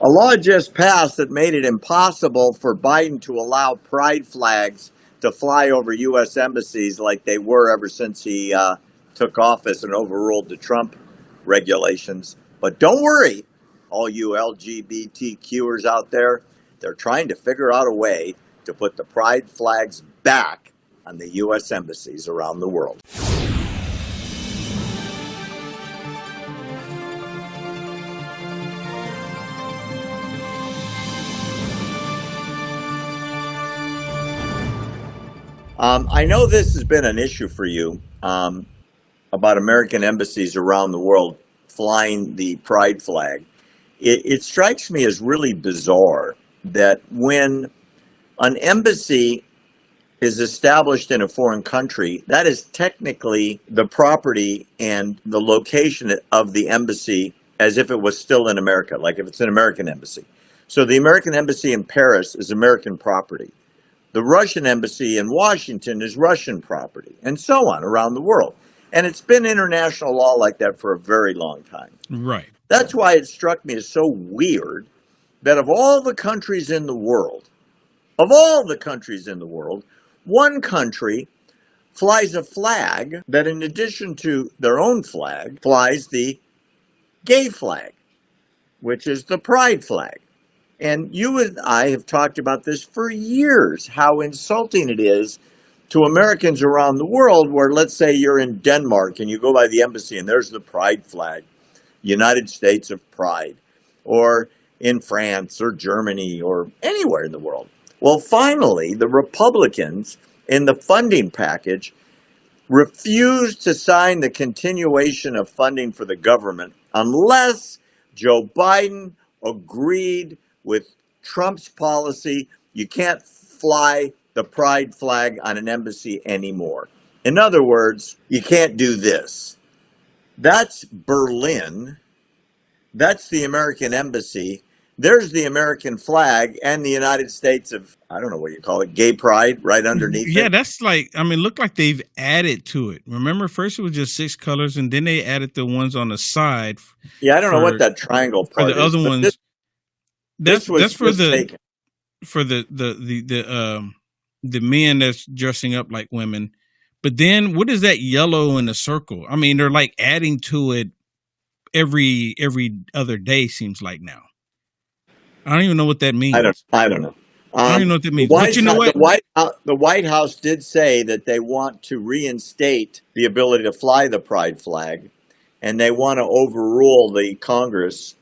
A law just passed that made it impossible for Biden to allow pride flags to fly over U.S. embassies like they were ever since he took office and overruled the Trump regulations. But don't worry, all you LGBTQers out there, they're trying to figure out a way to put the pride flags back on the U.S. embassies around the world. I know this has been an issue for you about American embassies around the world flying the pride flag. It strikes me as really bizarre that when an embassy is established in a foreign country, that is technically the property and the location of the embassy as if it was still in America, like if it's an American embassy. So the American embassy in Paris is American property. The Russian embassy in Washington is Russian property, and so on around the world. And it's been international law like that for a very long time. Right. That's why it struck me as so weird that of all the countries in the world, one country flies a flag that, in addition to their own flag, flies the gay flag, which is the pride flag. And you and I have talked about this for years, how insulting it is to Americans around the world where, let's say you're in Denmark and you go by the embassy and there's the pride flag, United States of Pride, or in France or Germany or anywhere in the world. Well, finally, the Republicans in the funding package refused to sign the continuation of funding for the government unless Joe Biden agreed with Trump's policy. You can't fly the pride flag on an embassy anymore. In other words, you can't do this. That's Berlin. That's the American embassy. There's the American flag and the United States of, I don't know what you call it, gay pride right underneath it. Yeah, that's like, look like they've added to it. Remember, first it was just 6 colors, and then they added the ones on the side. Yeah, I don't know what that triangle part is. For the other ones, that's for the men that's dressing up like women. But then what is that yellow in the circle? They're like adding to it every other day, seems like now. I don't even know what that means. I don't know. I don't even know what that means. But you know what? The White House did say that they want to reinstate the ability to fly the pride flag, and they want to overrule the Congress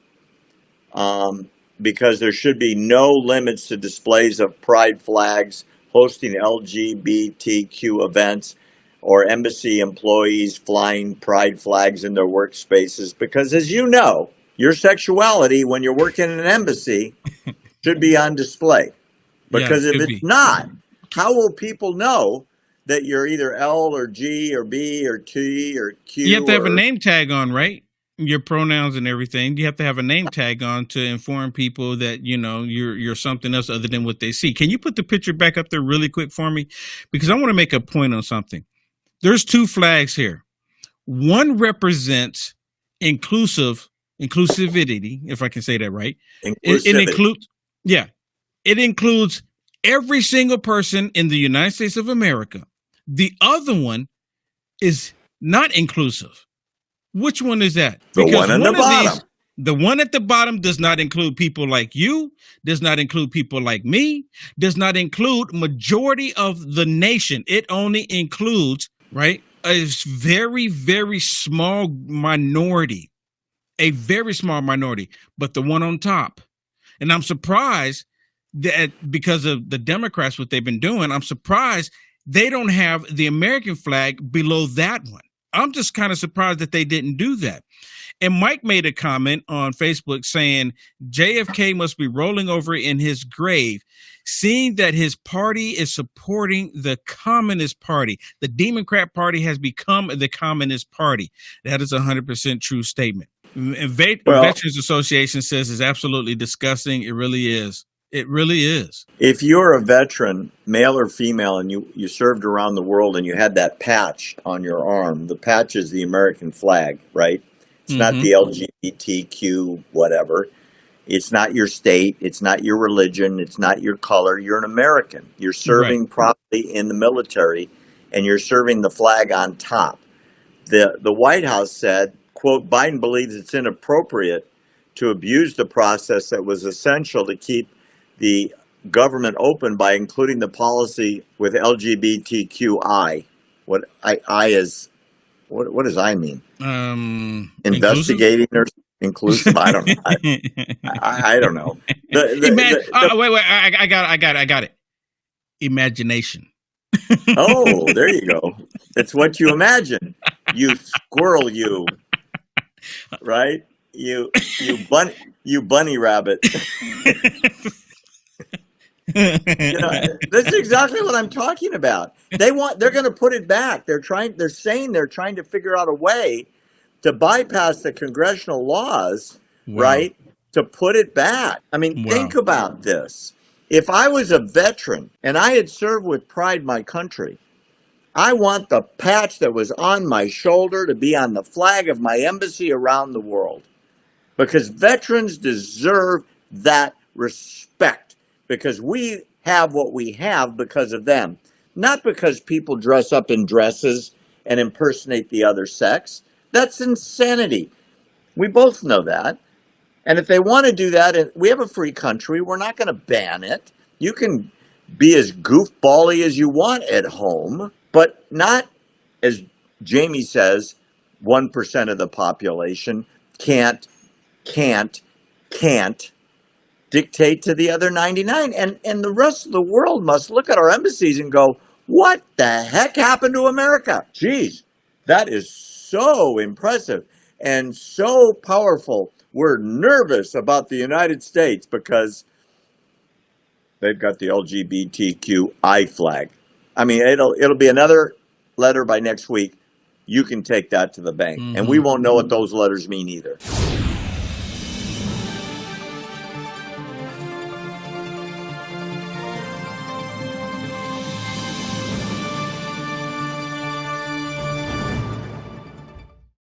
because there should be no limits to displays of pride flags, hosting LGBTQ events, or embassy employees flying pride flags in their workspaces. Because, as you know, your sexuality when you're working in an embassy should be on display. Because if it's not, how will people know that you're either L or G or B or T or Q? You have to have a name tag on, right? Your pronouns and everything. You have to have a name tag on to inform people that, you're something else other than what they see. Can you put the picture back up there really quick for me? Because I want to make a point on something. There's 2 flags here. One represents inclusivity, if I can say that right. It includes every single person in the United States of America. The other one is not inclusive. Which one is that? The one at the bottom. The one at the bottom does not include people like you, does not include people like me, does not include majority of the nation. It only includes, right, a very, very small minority. A very small minority. But the one on top. And I'm surprised that because of the Democrats, what they've been doing, I'm surprised they don't have the American flag below that one. I'm just kind of surprised that they didn't do that. And Mike made a comment on Facebook saying JFK must be rolling over in his grave, seeing that his party is supporting the Communist Party. The Democrat Party has become the Communist Party. That is a 100% true statement. Veterans Association says it's absolutely disgusting. It really is. It really is. If you're a veteran, male or female, and you served around the world and you had that patch on your arm, the patch is the American flag, right? It's not the LGBTQ whatever. It's not your state. It's not your religion. It's not your color. You're an American. You're serving properly in the military, and you're serving the flag on top. The White House said, quote, Biden believes it's inappropriate to abuse the process that was essential to keep the government open by including the policy with LGBTQI. What does I mean? Investigating or inclusive? I don't know. I don't know. Wait, I got it. Imagination. Oh, there you go. It's what you imagine. You squirrel, you. Right? You bunny rabbit. That's exactly what I'm talking about. They're going to put it back. They're saying they're trying to figure out a way to bypass the congressional laws, right? To put it back. I mean, think about this. If I was a veteran and I had served with pride my country, I want the patch that was on my shoulder to be on the flag of my embassy around the world. Because veterans deserve that respect. Because we have what we have because of them. Not because people dress up in dresses and impersonate the other sex. That's insanity. We both know that. And if they want to do that, and we have a free country, we're not going to ban it. You can be as goofbally as you want at home, but not, as Jamie says, 1% of the population can't dictate to the other 99. And the rest of the world must look at our embassies and go, what the heck happened to America? Geez, that is so impressive and so powerful. We're nervous about the United States because they've got the LGBTQI flag. I mean, it'll be another letter by next week. You can take that to the bank, and we won't know what those letters mean either.